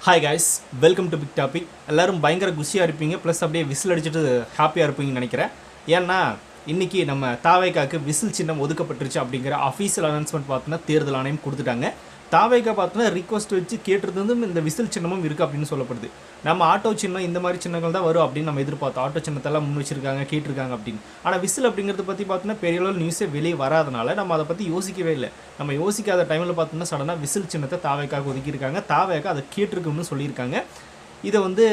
Hi guys, welcome to big topic. எல்லோரும் பயங்கர குஷியாக இருப்பீங்க, ப்ளஸ் அப்படியே விசில் அடிச்சுட்டு ஹாப்பியாக இருப்பீங்கன்னு நினைக்கிறேன். ஏன்னா இன்றைக்கி நம்ம தாவேக்காவுக்கு விசில் சின்னம் ஒதுக்கப்பட்டுருச்சு அப்படிங்கிற அஃபீஷியல் அனௌன்ஸ்மெண்ட் பார்த்தோன்னா தேர்தல் ஆணையம் கொடுத்துட்டாங்க. தாவேக்கா பார்த்தோன்னா ரிக்வஸ்ட் வச்சு கேட்டிருந்ததும் இந்த விசில் சின்னமும் இருக்குது அப்படின்னு சொல்லப்படுது. நம்ம ஆட்டோ சின்னம் இந்த மாதிரி சின்னங்கள் தான் வரும் அப்படின்னு நம்ம எதிர்பார்த்தோம். ஆட்டோ சின்னத்தெல்லாம் முன் வச்சிருக்காங்க, கேட்டிருக்காங்க அப்படின்னு. ஆனால் விசில் அப்படிங்கிறத பற்றி பார்த்தோன்னா பெரிய அளவில் நியூஸே வெளியே வராதனால நம்ம அதை பற்றி யோசிக்கவே இல்லை. நம்ம யோசிக்காத டைமில் பார்த்தோன்னா சடனாக விசில் சின்னத்தை தாவேக்காவுக்கு ஒதுக்கியிருக்காங்க. தாவேக்கா அதை கேட்டிருக்குன்னு சொல்லியிருக்காங்க. இதை வந்து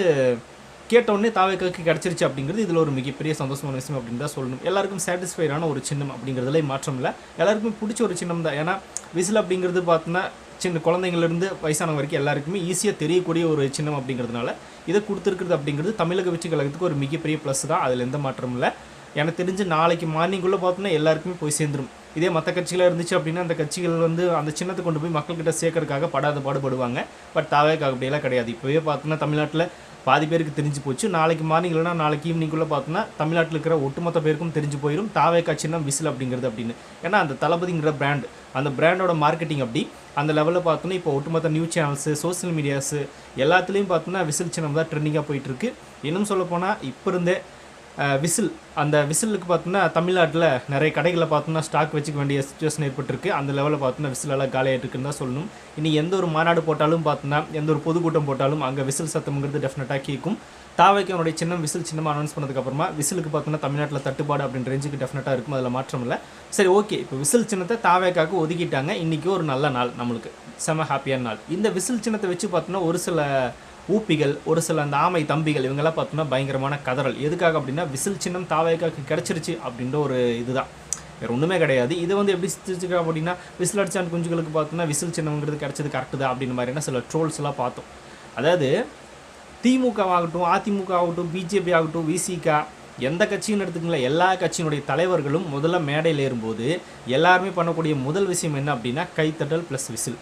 கேட்டவுடனே தாவேக்காவுக்கு கிடச்சிருச்சு அப்படிங்கிறது இதில் ஒரு மிகப்பெரிய சந்தோஷமான விஷயம் அப்படின்னு தான் சொல்லணும். எல்லாருக்கும் சாட்டிஸ்ஃபைடான ஒரு சின்னம் அப்படிங்கிறதுல மாற்றம் இல்லை. எல்லாருக்குமே பிடிச்ச ஒரு சின்னம் தான். ஏன்னா விசில் அப்படிங்கிறது பார்த்தோன்னா சின்ன குழந்தைங்கள்லேருந்து வயசானவங்க வரைக்கும் எல்லாருக்குமே ஈஸியாக தெரியக்கூடிய ஒரு சின்னம் அப்படிங்கிறதுனால இதை கொடுத்துருக்குறது அப்படிங்கிறது தமிழக வெற்றி கழகத்துக்கு ஒரு மிகப்பெரிய ப்ளஸ் தான். அதில் எந்த மாற்றமும் இல்லை. எனக்கு தெரிஞ்சு நாளைக்கு மார்னிங்குள்ளே பார்த்தோன்னா எல்லாருக்குமே போய் சேர்ந்துடும். இதே மற்ற கட்சிகளாக இருந்துச்சு அப்படின்னா அந்த கட்சிகள் வந்து அந்த சின்னத்தை கொண்டு போய் மக்கள்கிட்ட சேர்க்கறதுக்காக பாடுபடுவாங்க. பட் தாவேக்காக அப்படியெல்லாம் கிடையாது. இப்போவே பார்த்தோன்னா தமிழ்நாட்டில் பாதி பேருக்கு தெரிஞ்சு போச்சு. நாளைக்கு மார்னிங் இல்லைனா நாளைக்கு ஈவினிங்குள்ளே பார்த்தோன்னா தமிழ்நாட்டில் இருக்கிற ஒட்டுமொத்த பேருக்கும் தெரிஞ்சு போயிடும் தாவேக்கா சின்னம் விசில் அப்படிங்கிறது அப்படின்னு. ஏன்னா அந்த தளபதிங்கிற பிராண்ட், அந்த பிராண்டோட மார்க்கெட்டிங் அப்படி அந்த லெவலில் பார்த்தோன்னா இப்போ ஒட்டுமொத்த நியூஸ் சேனல்ஸு, சோசியல் மீடியாஸு எல்லாத்துலேயும் பார்த்தோன்னா விசில் சின்னம் தான் ட்ரெண்டிங்காக போயிட்டுருக்கு. இன்னும் சொல்லப்போனால் இப்போ இருந்தே விசில், அந்த விசிலுக்கு பார்த்தோன்னா தமிழ்நாட்டில் நிறைய கடைகளில் பார்த்தோன்னா ஸ்டாக் வச்சுக்க வேண்டிய சுச்சுவேஷன் ஏற்பட்டிருக்கு. அந்த லெவலில் பார்த்தோன்னா விசில் எல்லாம் காலியாகிட்டு இருக்குன்னு தான் சொல்லணும். இனி எந்த ஒரு மாநாடு போட்டாலும் பார்த்தோன்னா எந்த ஒரு பொதுக்கூட்டம் போட்டாலும் அங்கே விசில் சத்தம்ங்கிறது டெஃபினட்டாக கேட்கும். தாவேக்காவுடைய சின்னம் விசில் சின்னமாக அனௌன்ஸ் பண்ணதுக்கப்புறமா விசிலுக்கு பார்த்தோன்னா தமிழ்நாட்டில் தட்டுப்பாடு அப்படின்ற ரேஞ்சுக்கு டெஃபினட்டாக இருக்கும். அதில் மாற்றம் இல்லை. சரி, ஓகே, இப்போ விசில் சின்னத்தை தாவேக்காவுக்கு ஒதுக்கிட்டாங்க. இன்றைக்கி ஒரு நல்ல நாள், நம்மளுக்கு செம ஹாப்பியான நாள். இந்த விசில் சின்னத்தை வச்சு பார்த்தோன்னா ஒரு சில ஊப்பிகள், ஒரு சில அந்த ஆமை தம்பிகள் இவங்கெல்லாம் பார்த்தோன்னா பயங்கரமான கதறல். எதுக்காக அப்படின்னா விசில் சின்னம் தாவேக்காவுக்கு கிடச்சிருச்சு அப்படின்ற ஒரு இதுதான், வேறு ஒன்றுமே கிடையாது. இதை வந்து எப்படி சிரிச்சுக்கலாம் அப்படின்னா விசில் அடிச்சான் குஞ்சுகளுக்கு பார்த்தோன்னா விசில் சின்னம்ங்கிறது கிடச்சது கரெக்டு தான் அப்படின்னு மாதிரியான சில ட்ரோல்ஸ் எல்லாம் பார்த்தோம். அதாவது திமுக ஆகட்டும், அதிமுக ஆகட்டும், பிஜேபி ஆகட்டும், விசிகா, எந்த கட்சின்னு எடுத்துக்கல, எல்லா கட்சியினுடைய தலைவர்களும் முதல்ல மேடையில் ஏறும்போது எல்லாருமே பண்ணக்கூடிய முதல் விஷயம் என்ன அப்படின்னா கைத்தட்டல் ப்ளஸ் விசில்.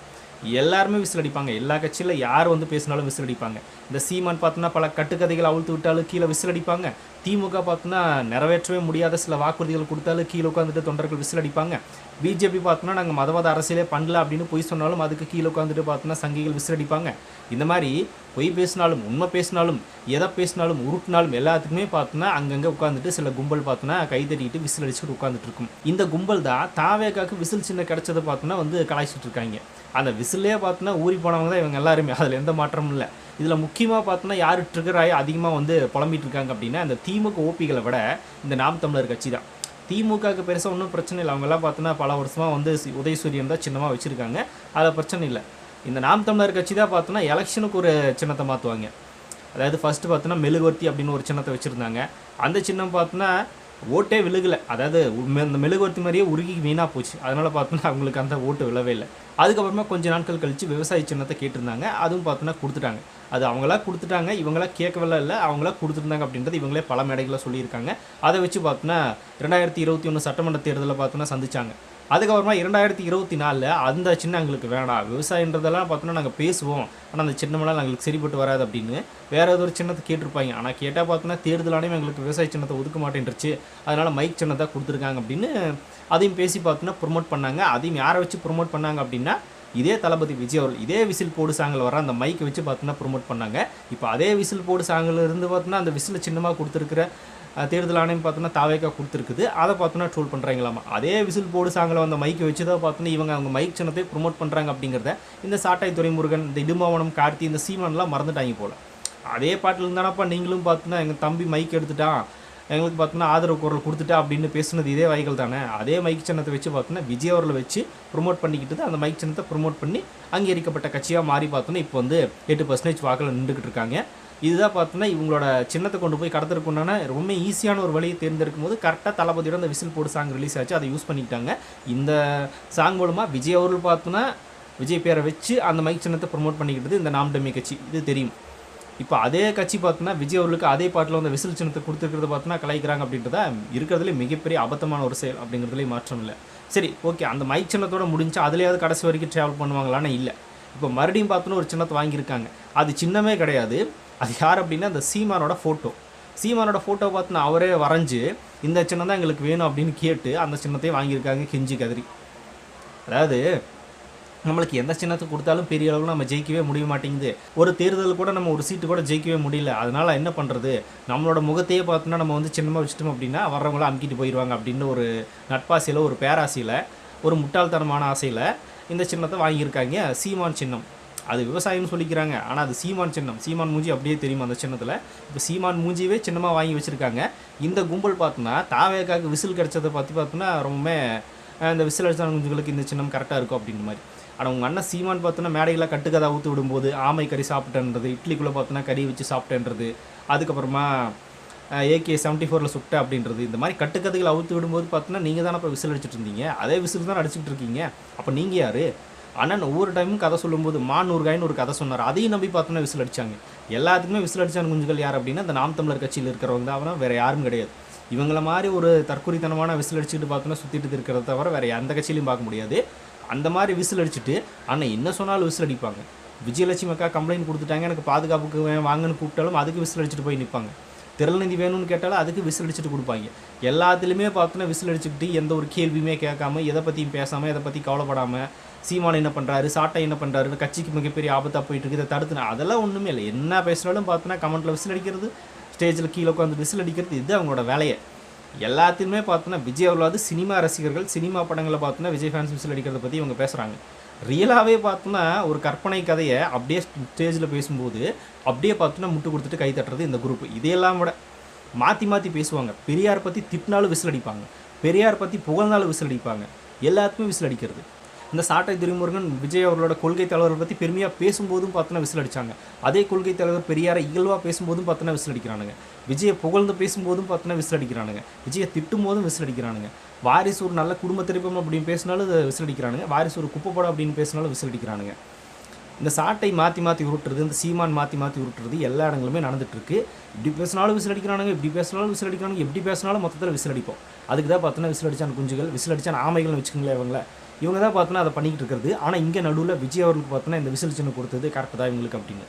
எல்லாருமே விசில் அடிப்பாங்க. எல்லா கட்சியில் யார் வந்து பேசினாலும் விசில் அடிப்பாங்க. இந்த சீமான் பார்த்தோன்னா பல கட்டுக்கதைகள் அவிழ்த்து விட்டாலும் கீழே விசில் அடிப்பாங்க. திமுக பார்த்தோன்னா நிறைவேற்றவே முடியாத சில வாக்குறுதிகள் கொடுத்தாலும் கீழே உட்காந்துட்டு தொண்டர்கள் விசில் அடிப்பாங்க. பிஜேபி பார்த்தோன்னா நாங்கள் மதவாத அரசியலே பண்ணல அப்படின்னு பொய் சொன்னாலும் அதுக்கு கீழே உட்காந்துட்டு பார்த்தோன்னா சங்கிகள் விசில் அடிப்பாங்க. இந்த மாதிரி பொய் பேசினாலும் உண்மை பேசினாலும் எதை பேசினாலும் உருட்டினாலும் எல்லாத்துக்குமே பார்த்தோன்னா அங்கங்கே உட்காந்துட்டு சில கும்பல் பார்த்தோன்னா கைதட்டிட்டு விசில் அடிச்சுட்டு உட்காந்துட்டு இருக்கும். இந்த கும்பல் தான் தாவேக்காவுக்கு விசில் சின்ன கிடச்சதை பார்த்தோன்னா வந்து கலாய்ச்சிட்டு இருக்காங்க. அந்த விசிலே பார்த்தோன்னா ஊறி போனவங்க தான் இவங்க எல்லாருமே. அதில் எந்த மாற்றமும் இல்லை. இதில் முக்கியமாக பார்த்தோன்னா யார் ட்ரிகர் ஆகி அதிகமாக வந்து புலம்பிட்டு இருக்காங்க அப்படின்னா இந்த திமுக ஓபிகளை விட இந்த நாம் தமிழர் கட்சி தான். திமுகவுக்கு பெருசாக ஒன்றும் பிரச்சனை இல்லை. அவங்கெல்லாம் பார்த்தோன்னா பல வருஷமாக வந்து உதயசூரியன் தான் சின்னமாக வச்சுருக்காங்க, அதில் பிரச்சனை இல்லை. இந்த நாம் தமிழர் கட்சி தான் பார்த்தோன்னா எலெக்ஷனுக்கு ஒரு சின்னத்தை மாற்றுவாங்க. அதாவது ஃபஸ்ட்டு பார்த்தோன்னா மெழுகுவர்த்தி அப்படின்னு ஒரு சின்னத்தை வச்சுருந்தாங்க. அந்த சின்னம் பார்த்தோன்னா ஓட்டே விழுகலை. அதாவது இந்த மெழுகுவர்த்தி மாதிரியே உருகி வீணாக போச்சு. அதனால் பார்த்தோன்னா அவங்களுக்கு அந்த ஓட்டு விழவே இல்லை. அதுக்கப்புறமா கொஞ்சம் நாட்கள் கழித்து விவசாய சின்னத்தை கேட்டிருந்தாங்க. அதுவும் பார்த்தோன்னா கொடுத்துட்டாங்க. அது அவங்களா கொடுத்துட்டாங்க, இவங்களா கேட்கவே இல்லை, அவங்களா கொடுத்துருந்தாங்க அப்படின்றது இவங்களே பல மேடைகளில் சொல்லியிருக்காங்க. அதை வச்சு பார்த்தோன்னா 2021 சட்டமன்ற தேர்தலில் பார்த்தோன்னா சந்திச்சாங்க. அதுக்கப்புறமா 2024 அந்த சின்னம் எங்களுக்கு வேணாம், விவசாயன்றதெல்லாம் பார்த்தோன்னா நாங்கள் பேசுவோம், ஆனால் அந்த சின்னமெல்லாம் எங்களுக்கு சரிப்பட்டு வராது அப்படின்னு வேறு ஏதோ ஒரு சின்னத்தை கேட்டிருப்பாங்க. ஆனால் கேட்டால் பார்த்தோன்னா தேர்தல் ஆணையம் எங்களுக்கு விவசாய சின்னத்தை ஒதுக்க மாட்டேன்ருச்சு, அதனால் மைக் சின்னத்தை கொடுத்துருக்காங்க அப்படின்னு அதையும் பேசி பார்த்தோன்னா ப்ரொமோட் பண்ணாங்க. அதையும் யாரை வச்சு ப்ரொமோட் பண்ணாங்க அப்படின்னா இதே தளபதி விஜய் அவர்கள் இதே விசில் போடு சாங்கில் வர அந்த மைக்கை வச்சு பார்த்தோன்னா ப்ரொமோட் பண்ணாங்க. இப்போ அதே விசில் போடு சாங்கில் இருந்து பார்த்தோன்னா அந்த விசில் சின்னமாக கொடுத்துருக்கிற தேர்தல் ஆணையம் பார்த்தோன்னா தாவேக்கா கொடுத்துருக்குது. அதை பார்த்தோன்னா ட்ரோல் பண்ணுறாங்களாமா. அதே விசில் போடு சாங்கில் வந்த மைக்கை வச்சு தான் பார்த்தோன்னா இவங்க அவங்க மைக் சின்னத்தை ப்ரொமோட் பண்ணுறாங்க அப்படிங்கிறத இந்த சாட்டாய் துரைமுருகன், இந்த இடும்பாவனம் கார்த்தி, இந்த சீமான்லாம் மறந்துட்டாங்க போல். அதே பாட்டில் இருந்தானப்பா நீங்களும் பார்த்தோன்னா எங்கள் தம்பி மைக் எடுத்துட்டான், எங்களுக்கு பார்த்தோன்னா ஆதரவு குரல் கொடுத்துட்டா அப்படின்னு பேசுனது இதே வைகள் தானே. அதே மைக் சின்னத்தை வச்சு பார்த்தோன்னா விஜய் அவர்களை வச்சு ப்ரொமோட் பண்ணிக்கிட்டு அந்த மைக் சின்னத்தை ப்ரொமோட் பண்ணி அங்கீகரிக்கப்பட்ட கட்சியாக மாறி பார்த்தோன்னா இப்போ வந்து 8% வாக்கில் நின்றுக்கிட்டு இருக்காங்க. இதுதான் பார்த்தோன்னா இவங்களோட சின்னத்தை கொண்டு போய் கடத்துறதுக்குண்டான ரொம்ப ஈஸியான ஒரு வழியை தேர்ந்தெடுக்கும் போது கரெக்டாக தளபதியோட அந்த விசில் போடு சாங் ரிலீஸ் ஆச்சு. அதை யூஸ் பண்ணிக்கிட்டாங்க. இந்த சாங் மூலமாக விஜய் அவர்கள் பார்த்தோன்னா விஜய் பேரை வச்சு அந்த மைக் சின்னத்தை ப்ரொமோட் பண்ணிக்கிட்டது இந்த நாம் தமிழ் கட்சி, இது தெரியும். இப்போ அதே கட்சி பார்த்தோன்னா விஜய் அவர்களுக்கு அதே பாட்டில் வந்து விசில் சின்னத்தை கொடுத்துருக்கிறத பார்த்தோன்னா கலாய்க்கிறாங்க அப்படின்றத இருக்கிறதுலே மிகப்பெரிய அபத்தமான ஒரு செயல் அப்படிங்கிறதுலேயும் மாற்றம் இல்லை. சரி, ஓகே, அந்த மைக் சின்னத்தோட முடிஞ்சா அதுலேயாவது கடைசி வரைக்கும் ட்ராவல் பண்ணுவாங்களான்னு இல்லை. இப்போ மறுபடியும் பார்த்தோன்னா ஒரு சின்னத்தை வாங்கியிருக்காங்க. அது சின்னமே கிடையாது. அது யார் அப்படின்னா அந்த சீமானோட ஃபோட்டோ பார்த்துன்னா அவரே வரைஞ்சி இந்த சின்னம் தான் எங்களுக்கு வேணும் அப்படின்னு கேட்டு அந்த சின்னத்தையும் வாங்கியிருக்காங்க கெஞ்சி கதறி. அதாவது நம்மளுக்கு எந்த சின்னத்தை கொடுத்தாலும் பெரிய அளவில் நம்ம ஜெயிக்கவே முடிய மாட்டேங்குது. ஒரு தேர்தல் கூட நம்ம ஒரு சீட்டு கூட ஜெயிக்கவே முடியல. அதனால் என்ன பண்ணுறது, நம்மளோட முகத்தையே பார்த்தோன்னா நம்ம வந்து சின்னமாக வச்சுட்டோம் அப்படின்னா வர்றவங்களாம் அமுக்கிட்டு போயிடுவாங்க அப்படின்னு ஒரு நட்பாசையில், ஒரு பேராசையில், ஒரு முட்டாள்தனமான ஆசையில் இந்த சின்னத்தை வாங்கியிருக்காங்க. சீமான் சின்னம். அது விவசாயம்னு சொல்லிக்கிறாங்க, ஆனால் அது சீமான் சின்னம். சீமான் மூஞ்சி அப்படியே தெரியும் அந்த சின்னத்தில். இப்போ சீமான் மூஞ்சியவே சின்னமாக வாங்கி வச்சுருக்காங்க. இந்த கும்பல் பார்த்தோன்னா தாவேக்காவுக்கு விசில் கிடச்சதை பற்றி பார்த்தோன்னா ரொம்பவுமே இந்த விசில் அடிச்சான குஞ்சுகளுக்கு இந்த சின்னம் கரெக்டாக இருக்கும் அப்படின்ற மாதிரி. ஆனால் உங்கள் அண்ணன் சீமான் பார்த்தோன்னா மேடையில் கட்டுக்கதை ஊற்றி விடும்போது ஆமை கறி சாப்பிட்டேன்றது, இட்லிக்குள்ளே பார்த்தோன்னா கறி வச்சு சாப்பிட்டேன்றது, அதுக்கப்புறமா AK-74 சுட்ட அப்படின்றது, இந்த மாதிரி கட்டுக்கதைகளை அவுத்து விடும்போது பார்த்தோன்னா நீங்கள் தானே இப்போ விசில் அடிச்சுட்டு இருந்தீங்க. அதே விசில் தான் அடிச்சுட்டு இருக்கீங்க. அப்போ நீங்கள் யார்? அண்ணன் ஒவ்வொரு டைமும் கதை சொல்லும்போது மாநூறுகாயின்னு ஒரு கதை சொன்னார், அதையும் நம்பி பார்த்தோன்னா விசில் அடித்தாங்க. எல்லாத்துக்குமே விசில் அடிச்சான குஞ்சுகள் யார் அப்படின்னா இந்த நாம் தமிழர் கட்சியில் இருக்கிறவங்க தான். அவனா வேறு யாரும் கிடையாது. இவங்கள மாதிரி ஒரு தற்கொலைத்தனமான விசில் அடிச்சுட்டு பார்த்தோன்னா சுற்றிட்டு இருக்கிறத தவிர வேறு எந்த கட்சியிலையும் பார்க்க முடியாது. அந்த மாதிரி விசில் அடிச்சுட்டு அண்ணன் என்ன சொன்னாலும் விசில் அடிப்பாங்க. விஜயலட்சுமி அக்கா கம்ப்ளைண்ட் கொடுத்துட்டாங்க, எனக்கு பாதுகாப்புக்கு வாங்கன்னு கூப்பிட்டாலும் அதுக்கு விசில் அடிச்சுட்டு போய் நிற்பாங்க. திரள்நிதி வேணும்னு கேட்டாலும் அதுக்கு விசில் அடிச்சுட்டு கொடுப்பாங்க. எல்லாத்துலேயுமே பார்த்தோன்னா விசில் அடிச்சுக்கிட்டு எந்த ஒரு கேள்வியுமே கேட்காம, எதை பற்றியும் பேசாமல், எதை பற்றி கவலைப்படாமல், சீமான் என்ன பண்ணுறாரு, சாட்டை என்ன பண்ணுறாரு, கட்சிக்கு மிகப்பெரிய ஆபத்தாக போயிட்டு இருக்குது, இதை தடுத்துனா அதெல்லாம் ஒன்றுமே இல்லை. என்ன பேசுனாலும் பார்த்தோன்னா கமெண்ட்டில் விசில் அடிக்கிறது, ஸ்டேஜில் கீழே உட்காந்து விசில் அடிக்கிறது, இது அவங்களோட வேலையை. எல்லாத்தையுமே பார்த்தோன்னா விஜய் அவர்களாவது சினிமா ரசிகர்கள், சினிமா படங்களை பார்த்தோன்னா விஜய் ஃபேன்ஸ் விசில் அடிக்கிறத பற்றி இவங்க பேசுகிறாங்க. ரியலாகவே பார்த்தோன்னா ஒரு கற்பனை கதையை அப்படியே ஸ்டேஜில் பேசும்போது அப்படியே பார்த்தோன்னா முட்டு கொடுத்துட்டு கை தட்டுறது இந்த குரூப். இதையெல்லாம் விட மாற்றி மாற்றி பேசுவாங்க. பெரியார் பற்றி திட்டினாலும் விசில் அடிப்பாங்க, பெரியார் பற்றி புகழ்ந்தாலும் விசில் அடிப்பாங்க, எல்லாத்துக்குமே விசில் அடிக்கிறது. இந்த சாட்டை துரைமுருகன் விஜய் அவர்களோட கொள்கை தலைவரை பற்றி பெருமையாக பேசும்போதும் பார்த்தோன்னா விசில் அடித்தாங்க. அதே கொள்கை தலைவர் பெரியாரை இயல்பாக பேசும்போதும் பார்த்தோன்னா விசில் அடிக்கிறானுங்க. விஜயை புகழ்ந்து பேசும்போதும் பார்த்தோன்னா விசில் அடிக்கிறானுங்க. விஜயை திட்டும் போதும் விசில் அடிக்கிறானுங்க. வாரிசு ஒரு நல்ல குடும்ப திருப்பம் அப்படின்னு பேசினாலும் விசில் அடிக்கிறானுங்க. வாரிசு ஒரு குப்பை படம் அப்படின்னு பேசினாலும் விசில் அடிக்கிறானுங்க. இந்த சாட்டை மாற்றி மாற்றி உருட்டுறது, இந்த சீமான் மாற்றி மாற்றி உருட்டுறது எல்லா இடங்களுமே நடந்துகிட்ருக்கு. இப்படி பேசினாலும் விசில் அடிக்கிறானுங்க, இப்படி பேசினாலும் விசில் அடிக்கிறானுங்க, எப்படி பேசினாலும் மொத்தத்தில் விசில் அடிப்போம். அதுக்கு தான் பார்த்தோன்னா விசில் அடிச்சான குஞ்சுகள், விசில் அடிச்சான ஆமைகள்னு வச்சுக்கோங்களேன். இவங்க தான் பார்த்தோன்னா அதை பண்ணிக்கிட்டு இருக்கிறது. ஆனால் இங்கே நடுவில் விஜய் அவர்களுக்கு பார்த்தோன்னா இந்த விசில் சின்னம் கொடுத்தது கரெக்டு தான் இவங்களுக்கு அப்படின்னு.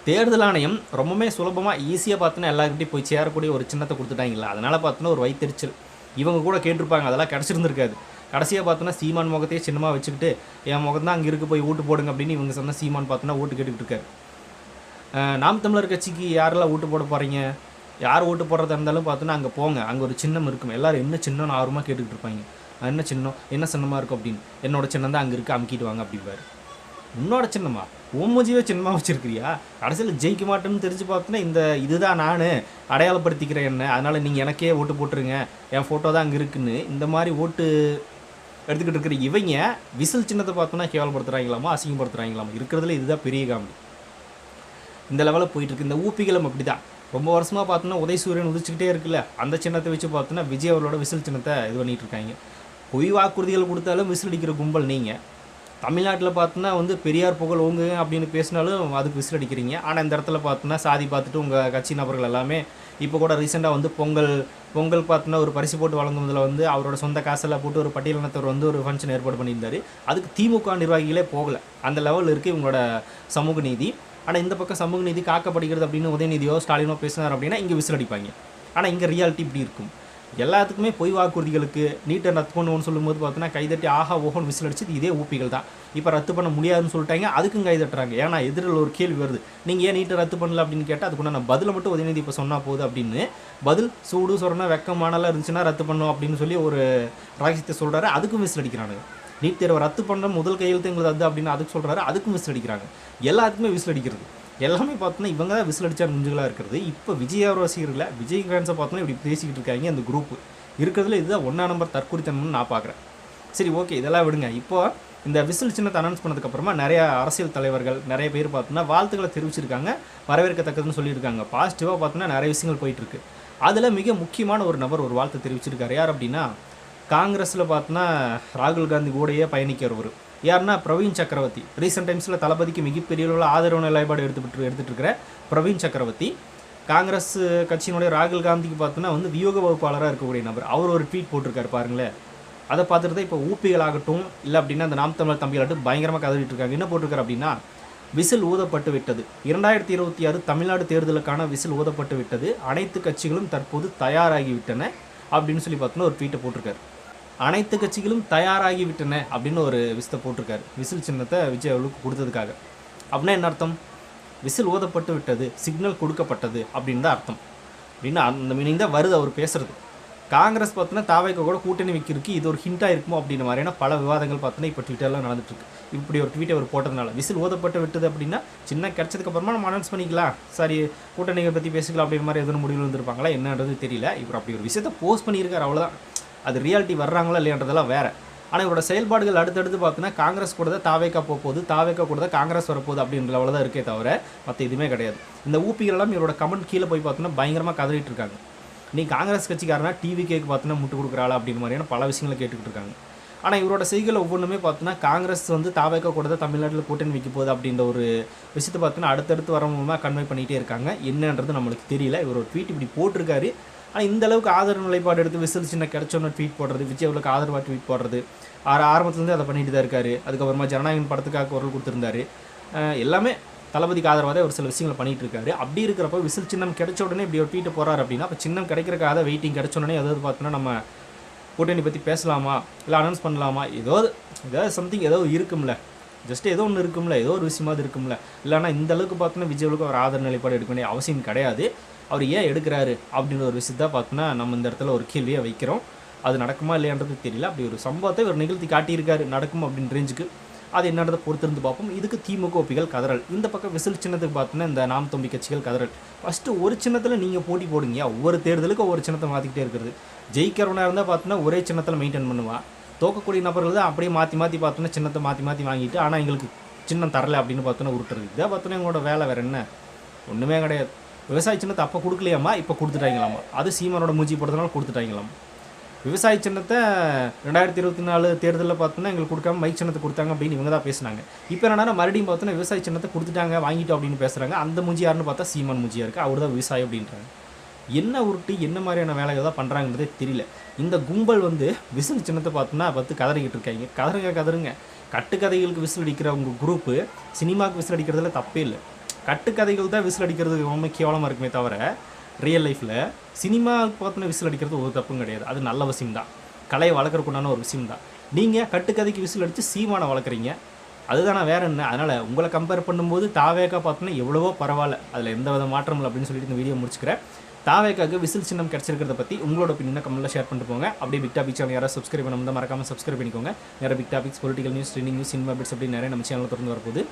தேர்தல் ஆணையம் ரொம்பவே சுலபமாக ஈஸியாக பார்த்தோன்னா எல்லாருக்கிட்டையும் போய் சேரக்கூடிய ஒரு சின்னத்தை கொடுத்துட்டாங்களா, அதனால் பார்த்தோன்னா ஒரு வைத்தறிச்சல். இவங்க கூட கேட்டிருப்பாங்க, அதெல்லாம் கிடச்சிருந்துருக்காது. கடைசியாக பார்த்தோன்னா சீமான் முகத்தையே சின்னமாக வச்சுக்கிட்டு என் முகம் தான் அங்கே இருக்குது போய் ஓட்டு போடுங்க அப்படின்னு இவங்க சொன்ன சீமான் பார்த்தோன்னா ஓட்டு கேட்டுக்கிட்டு இருக்காரு. நாம் தமிழர் கட்சிக்கு யாரெல்லாம் ஓட்டு போட போகிறீங்க, யார் ஓட்டு போடுறதா இருந்தாலும் பார்த்தோன்னா அங்கே போங்க, அங்கே ஒரு சின்னம் இருக்கும். எல்லோரும் என்ன சின்னம்னு ஆர்வமாக கேட்டுக்கிட்டு இருப்பாங்க. என்ன சின்னம், என்ன சின்னமாக இருக்கும் அப்படின்னு. என்னோட சின்னம் தான் அங்கே இருக்குது, அமுக்கிட்டு வாங்க அப்படிம்பாரு. உன்னோட சின்னமா, ஓமோஜிவே சின்னமாக வச்சுருக்கிறியா, கடைசியில் ஜெயிக்க மாட்டேன்னு தெரிஞ்சு பார்த்தோன்னா இந்த இதுதான் நான் அடையாளப்படுத்திக்கிறேன் என்ன, அதனால் நீங்கள் எனக்கே ஓட்டு போட்டுருங்க, என் ஃபோட்டோ தான் அங்கே இருக்குன்னு இந்த மாதிரி ஓட்டு எடுத்துக்கிட்டு இருக்கிற இவங்க விசில் சின்னத்தை பார்த்தோன்னா கேவலப்படுத்துகிறாங்களாமா, அசிங்கப்படுத்துகிறாங்களாமா. இருக்கிறதுல இதுதான் பெரிய காமெடி. இந்த லெவலில் போயிட்டுருக்கு. இந்த ஊப்பிகளும் அப்படி தான். ரொம்ப வருஷமாக பார்த்தோன்னா உதயசூரியன் உதிச்சுக்கிட்டே இருக்குல்ல, அந்த சின்னத்தை வச்சு பார்த்தோன்னா விஜய் அவர்களோட விசில் சின்னத்தை இது பண்ணிகிட்டு இருக்காங்க. பொய் வாக்குறுதிகள் கொடுத்தாலும் விசில் அடிக்கிற கும்பல் நீங்கள். தமிழ்நாட்டில் பார்த்தோன்னா வந்து பெரியார் புகழ் ஓங்கு அப்படின்னு பேசினாலும் அதுக்கு விசில் அடிக்கிறீங்க. ஆனால் இந்த இடத்துல பார்த்தோன்னா சாதி பார்த்துட்டு உங்கள் கட்சி நபர்கள் எல்லாமே இப்போ கூட ரீசெண்டாக வந்து பொங்கல் பார்த்தோன்னா ஒரு பரிசு போட்டு வழங்குவதில் வந்து அவரோட சொந்த காசெல்லாம் போட்டு ஒரு பட்டியலினத்தவர் வந்து ஒரு ஃபங்க்ஷன் ஏற்பாடு பண்ணியிருந்தார். அதுக்கு திமுக நிர்வாகிகளே போகலை. அந்த லெவலில் இருக்குது இவங்களோட சமூக நீதி. ஆனால் இந்த பக்கம் சமூக நீதி காக்கப்படுகிறது அப்படின்னு உதயநிதியோ ஸ்டாலினோ பேசினார் அப்படின்னா இங்கே விசில் அடிப்பாங்க. ஆனால் இங்கே ரியாலிட்டி இப்படி இருக்கும். எல்லாத்துக்குமே பொய் வாக்குறுதிகளுக்கு நீட்டை ரத்து பண்ணுவோன்னு சொல்லும்போது பார்த்தோன்னா கைதட்டி ஆஹா ஓஹோன்னு விசில் அடிச்சு இதே ஊப்பிகள் தான். இப்போ ரத்து பண்ண முடியாதுன்னு சொல்லிட்டாங்க, அதுக்கும் கைதட்டுறாங்க. ஏன்னா எதிரில் ஒரு கேள்வி வருது, நீங்கள் ஏன் நீட்டை ரத்து பண்ணல அப்படின்னு கேட்டால் அதுக்குள்ள நான் பதிலை மட்டும் உதயநிதி இப்போ சொன்னால் போகுது அப்படின்னு பதில் சூடு சொன்னா வெக்கமானலாம் இருந்துச்சுன்னா ரத்து பண்ணோம் அப்படின்னு சொல்லி ஒரு ரகசியத்தை சொல்கிறாரு. அதுக்கும் விசில் அடிக்கிறாங்க. நீட் தேர்வை ரத்து பண்ணுற முதல் கையெழுத்து எங்களுக்கு அது அப்படின்னு அதுக்கு சொல்கிறாரு, அதுக்கும் விசில் அடிக்கிறாங்க. எல்லாத்துக்குமே விசில் அடிக்கிறது எல்லாமே பார்த்தோன்னா இவங்க தான் விசில் அடித்தா குஞ்சுகளாக இருக்கிறது. இப்போ விஜய் ரசிகர்களை விஜய் ஃபேன்ஸை பார்த்தோன்னா இப்படி பேசிக்கிட்டு இருக்காங்க. அந்த குரூப்பு இருக்கிறதுல இதுதான் 1 நம்பர் தற்கொலைத்தனம்னு நான் பார்க்குறேன். சரி, ஓகே, இதெல்லாம் விடுங்க. இப்போ இந்த விசில் சின்னத்தை அனௌன்ஸ் பண்ணதுக்கப்புறமா நிறையா அரசியல் தலைவர்கள் நிறைய பேர் பார்த்தோன்னா வாழ்த்துக்களை தெரிவிச்சிருக்காங்க, வரவேற்கத்தக்கதுன்னு சொல்லியிருக்காங்க. பாசிட்டிவாக பார்த்தோன்னா நிறைய விஷயங்கள் போயிட்டுருக்கு. அதில் மிக முக்கியமான ஒரு நபர் ஒரு வாழ்த்து தெரிவிச்சிருக்காரு. யார் அப்படின்னா காங்கிரஸில் பார்த்தோன்னா ராகுல் காந்தி கூடயே பயணிக்கிறவர். யாருன்னா பிரவீன் சக்கரவர்த்தி. ரீசெண்ட் டைம்ஸில் தளபதிக்கு மிகப்பெரிய அளவில் ஆதரவு நிலைப்பாடு எடுத்துகிட்டு இருக்கிற பிரவீன் சக்கரவர்த்தி காங்கிரஸ் கட்சியினுடைய ராகுல் காந்திக்கு பார்த்தோன்னா வந்து வியோக வகுப்பாளராக இருக்கக்கூடிய நபர். அவர் ஒரு ட்வீட் போட்டிருக்காரு பாருங்களேன். அதை பார்த்துட்டு தான் இப்போ ஊப்பிகளாகட்டும் இல்லை அப்படின்னா அந்த நாம் தமிழர் தம்பிகளாகட்டும் பயங்கரமாக கதறிட்டு இருக்காங்க. என்ன போட்டிருக்காரு அப்படின்னா விசில் ஊதப்பட்டு விட்டது, 2026 தமிழ்நாடு தேர்தலுக்கான விசில் ஊதப்பட்டு விட்டது, அனைத்து கட்சிகளும் தற்போது தயாராகிவிட்டன அப்படின்னு சொல்லி பார்த்தோன்னா ஒரு ட்வீட்டை போட்டிருக்காரு. அனைத்து கட்சிகளும் தயாராகி விட்டன அப்படின்னு ஒரு விஷயத்தை போட்டிருக்காரு. விசில் சின்னத்தை விஜய் அவர்களுக்கு கொடுத்ததுக்காக. அப்படின்னா என்ன அர்த்தம்? விசில் ஊதப்பட்டு விட்டது, சிக்னல் கொடுக்கப்பட்டது அப்படின்னு தான் அர்த்தம். அப்படின்னு அந்த மீனிங் தான் வருது அவர் பேசுறது. காங்கிரஸ் பார்த்தீங்கன்னா தாவேக்கா கூட கூட்டணி வைக்கிறதுக்கு இது ஒரு ஹிண்டாக இருக்குமோ அப்படின்ற மாதிரியான பல விவாதங்கள் பார்த்தீங்கன்னா இப்போ ட்விட்டர்லாம் நடந்துட்டுருக்கு. இப்படி ஒரு ட்வீட்டை அவர் போட்டதுனால விசில் ஊதப்பட்டு விட்டது அப்படின்னா சின்ன கிடச்சதுக்கப்புறமா நம்ம அனௌன்ஸ் பண்ணிக்கலாம், சாரி கூட்டணிகளை பற்றி பேசிக்கலாம் அப்படின்ற மாதிரி எதுவும் முடிவு வந்துருப்பாங்களா என்னன்றது தெரியல. இவர் அப்படி ஒரு விஷயத்தை போஸ்ட் பண்ணியிருக்காரு, அவ்வளோதான். அது ரியாலிட்டி வர்றாங்களா இல்லையன்றதெல்லாம் வேறு. ஆனால் இவரோட செயல்பாடுகள் அடுத்தடுத்து பார்த்தீங்கன்னா காங்கிரஸ் கூட தான் தாவேக்கா போகுது, தாவேக்கா கூட தான் காங்கிரஸ் வரப்போகுது அப்படின்ற லெவலில் தான் இருக்கே தவிர மற்ற எதுவுமே கிடையாது. இந்த ஊப்பிகளெல்லாம் இவரோட கமெண்ட் கீழே போய் பார்த்தீங்கன்னா பயங்கரமாக கதறிட்டு இருக்காங்க. நீ காங்கிரஸ் கட்சிக்காரனா டிவி கேக்கு பார்த்தீங்கன்னா முட்டு கொடுக்குறாளா அப்படின்ற மாதிரியான பல விஷயங்களை கேட்டுக்கிட்டு இருக்காங்க. ஆனால் இவரோட செய்திகள் ஒவ்வொன்றுமே பார்த்தீங்கன்னா காங்கிரஸ் வந்து தாவேக்கா கூட தான் தமிழ்நாட்டில் கூட்டணி வைக்க போகுது அப்படின்ற ஒரு விஷயத்தை பார்த்தீங்கன்னா அடுத்தடுத்து வர மூலமாக கன்வே பண்ணிகிட்டே இருக்காங்க. என்னன்றது நம்மளுக்கு தெரியல. இவர் ஒரு ட்வீட் இப்படி போட்டிருக்காரு. ஆனால் இந்த அளவுக்கு ஆதரவு நிலைப்பாடு எடுத்து விசில் சின்ன கிடைச்சோன்னு ட்வீட் போடுறது, விஜய் அவர்களுக்கு ஆதரவாக ட்வீட் போடுறது, ஆரம்பத்துலேருந்து அதை பண்ணிட்டு தான் இருக்காரு. அதுக்கப்புறமா ஜனநாயகன் படத்துக்காக குரல் கொடுத்துருந்தாரு. எல்லாமே தளபதிக்கு ஆதரவாக ஒரு சில விஷயங்களை பண்ணிட்டு இருக்காரு. அப்படி இருக்கிறப்ப விசில் சின்னம் கிடைச்ச உடனே இப்படி ஒரு ட்வீட் போகிறார் அப்படின்னா அப்போ சின்னம் கிடைக்கிறக்காக வெயிட்டிங் கிடைச்ச உடனே அதாவது பார்த்தோன்னா நம்ம கூட்டணி பற்றி பேசலாமா இல்லை அனௌன்ஸ் பண்ணலாமா, ஏதாவது சம்திங் ஏதோ இருக்கும்ல, ஜஸ்ட் ஏதோ ஒன்று இருக்கும்ல, ஏதோ ஒரு விஷயமாவது இருக்கும்ல. இல்லைனா இந்த அளவுக்கு பார்த்தோன்னா விஜய்வுக்கு அவர் ஆதரவு நிலைப்பாடு எடுக்க வேண்டிய அவசியம் கிடையாது. அவர் ஏன் எடுக்கிறாரு அப்படின்ற ஒரு விஷயத்த பார்த்தோன்னா நம்ம இந்த இடத்துல ஒரு கேள்வியை வைக்கிறோம். அது நடக்குமா இல்லையான்றது தெரியல. அப்படி ஒரு சம்பவத்தை ஒரு நிகழ்த்தி காட்டியிருக்காரு நடக்கும் அப்படின்ற ரேஞ்சுக்கு. அது என்னன்றதை பொறுத்திருந்து பார்ப்போம். இதுக்கு திமுக ஒப்பிகள் கதறல், இந்த பக்கம் விசில் சின்னத்துக்கு பார்த்தோன்னா இந்த நாம் தம்பி கட்சிகள் கதறல். ஃபஸ்ட்டு ஒரு சின்னத்தில் நீங்கள் போட்டி போடுங்க. ஒவ்வொரு தேர்தலுக்கு ஒவ்வொரு சின்னத்தை மாற்றிக்கிட்டே இருக்கிறது. ஜெயிக்கிறவனாக இருந்தால் பார்த்தோன்னா ஒரே சின்னத்தில் மெயின்டைன் பண்ணுவான். தோக்கக்கூடிய நபர்கள் தான் அப்படியே மாற்றி மாற்றி பார்த்தோன்னா சின்னத்தை மாற்றி வாங்கிட்டு ஆனால் எங்களுக்கு சின்னம் தரலை அப்படின்னு பார்த்தோன்னா உருட்டுறது. இதை பார்த்தோன்னா எங்களோட வேலை வேறு என்ன? ஒன்றுமே கிடையாது. விவசாய சின்னத்தை அப்போ கொடுக்கலையாமா, இப்போ கொடுத்துட்டாங்களாமா. அது சீமானோட மூஞ்சி போடுறதுனால கொடுத்துட்டாங்களாமா. விவசாய சின்னத்தை 2024 தேர்தலில் பார்த்தோன்னா எங்களுக்கு கொடுக்காம மைக் சின்னத்தை கொடுத்தாங்க அப்படின்னு இவங்க தான் பேசுனாங்க. இப்போ என்னன்னா மறுபடியும் பார்த்தோன்னா விவசாய சின்னத்தை கொடுத்துட்டாங்க வாங்கிட்டோம் அப்படின்னு பேசுகிறாங்க. அந்த மூஞ்சி யாருன்னு பார்த்தா சீமான் மூஞ்சியாக இருக்குது. அவர் தான் விவசாயம் அப்படின்றாங்க. என்ன உருட்டு என்ன மாதிரியான வேலைகள் தான் பண்ணுறாங்கன்றதே தெரியல. இந்த கும்பல் வந்து விசில் சின்னத்தை பார்த்தோன்னா கதறிக்கிட்டு இருக்காங்க. கதறுங்க. கட்டுக்கதைகளுக்கு விசில் அடிக்கிற உங்கள் குரூப்பு சினிமாவுக்கு விசில் அடிக்கிறதுல தப்பே இல்லை. கட்டுக்கதைகள் தான் விசில் அடிக்கிறது ரொம்ப கேவலமாக இருக்குமே தவிர ரியல் லைஃப்பில் சினிமாவுக்கு பார்த்தோன்னா விசில் அடிக்கிறது ஒரு தப்பும் கிடையாது. அது நல்ல விஷயம் தான், கலையை வளர்க்குறக்குண்டான ஒரு விஷயம் தான். நீங்கள் கட்டுக்கதைக்கு விசில் அடித்து சீமானை வளர்க்குறீங்க, அதுதானே வேறு என்ன? அதனால் உங்களை கம்பேர் பண்ணும்போது தாவேக்கா பார்த்தோன்னா எவ்வளவோ பரவாயில்ல, அதில் எந்த வித மாற்றம் இல்லை அப்படின்னு சொல்லிட்டு இந்த வீடியோ முடிச்சுக்கிறேன். தாவேக்காக்கு விசில் சின்னம் கிடச்சிருக்கிறத பற்றி உங்களோட ஒப்பீனியனை கமெண்ட்டில் ஷேர் பண்ணிட்டு போங்க. அப்படியே பிக் டாபிக் சேனல் யாராவது சப்ஸ்கிரைப் பண்ணாமல் மறக்காமல் சப்ஸ்கிரைப் பண்ணிக்கோங்க. நிறைய big topics, political news, trending news, cinema bits அப்படி நிறைய நம்ம சேனலில் தொடர்ந்து வரப்போகுது.